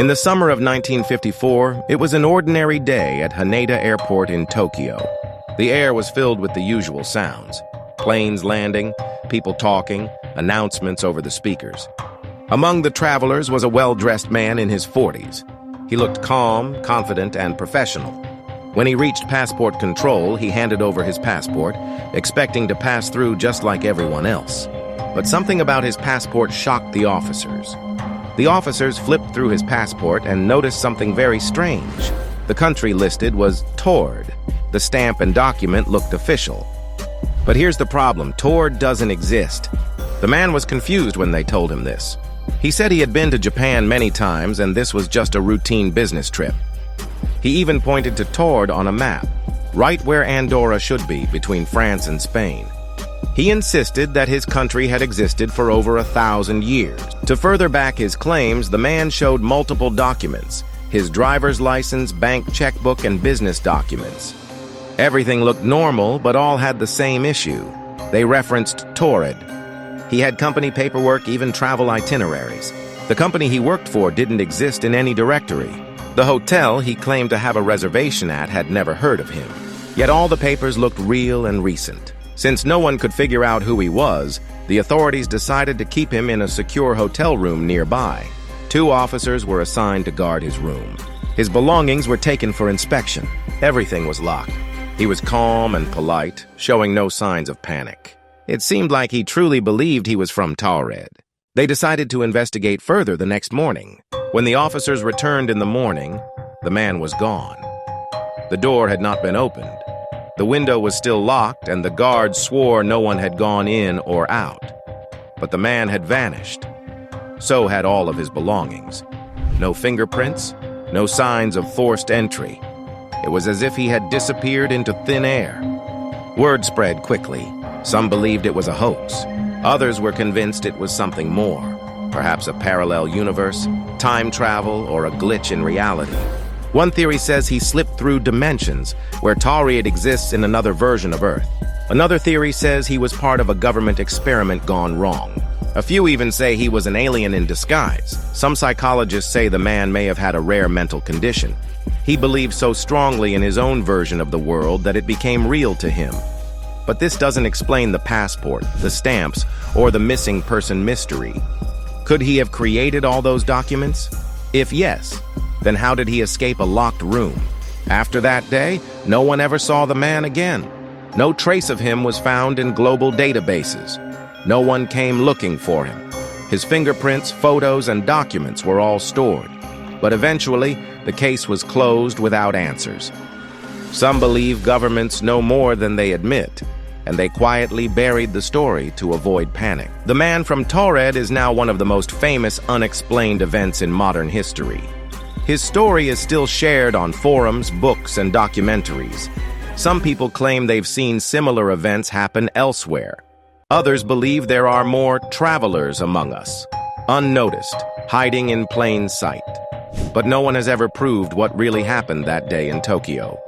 In the summer of 1954, it was an ordinary day at Haneda Airport in Tokyo. The air was filled with the usual sounds: planes landing, people talking, announcements over the speakers. Among the travelers was a well-dressed man in his 40s. He looked calm, confident, and professional. When he reached passport control, he handed over his passport, expecting to pass through just like everyone else. But something about his passport shocked the officers. The officers flipped through his passport and noticed something very strange. The country listed was Taured. The stamp and document looked official. But here's the problem: Taured doesn't exist. The man was confused when they told him this. He said he had been to Japan many times and this was just a routine business trip. He even pointed to Taured on a map, right where Andorra should be, between France and Spain. He insisted that his country had existed for over 1,000 years. To further back his claims, the man showed multiple documents: his driver's license, bank checkbook, and business documents. Everything looked normal, but all had the same issue. They referenced Taured. He had company paperwork, even travel itineraries. The company he worked for didn't exist in any directory. The hotel he claimed to have a reservation at had never heard of him. Yet all the papers looked real and recent. Since no one could figure out who he was, the authorities decided to keep him in a secure hotel room nearby. 2 officers were assigned to guard his room. His belongings were taken for inspection. Everything was locked. He was calm and polite, showing no signs of panic. It seemed like he truly believed he was from Taured. They decided to investigate further the next morning. When the officers returned in the morning, the man was gone. The door had not been opened. The window was still locked, and the guards swore no one had gone in or out. But the man had vanished. So had all of his belongings. No fingerprints, no signs of forced entry. It was as if he had disappeared into thin air. Word spread quickly. Some believed it was a hoax. Others were convinced it was something more. Perhaps a parallel universe, time travel, or a glitch in reality. One theory says he slipped through dimensions, where Taured exists in another version of Earth. Another theory says he was part of a government experiment gone wrong. A few even say he was an alien in disguise. Some psychologists say the man may have had a rare mental condition. He believed so strongly in his own version of the world that it became real to him. But this doesn't explain the passport, the stamps, or the missing person mystery. Could he have created all those documents? If yes, then how did he escape a locked room? After that day, no one ever saw the man again. No trace of him was found in global databases. No one came looking for him. His fingerprints, photos, and documents were all stored. But eventually, the case was closed without answers. Some believe governments know more than they admit, and they quietly buried the story to avoid panic. The man from Taured is now one of the most famous unexplained events in modern history. His story is still shared on forums, books, and documentaries. Some people claim they've seen similar events happen elsewhere. Others believe there are more travelers among us, unnoticed, hiding in plain sight. But no one has ever proved what really happened that day in Tokyo.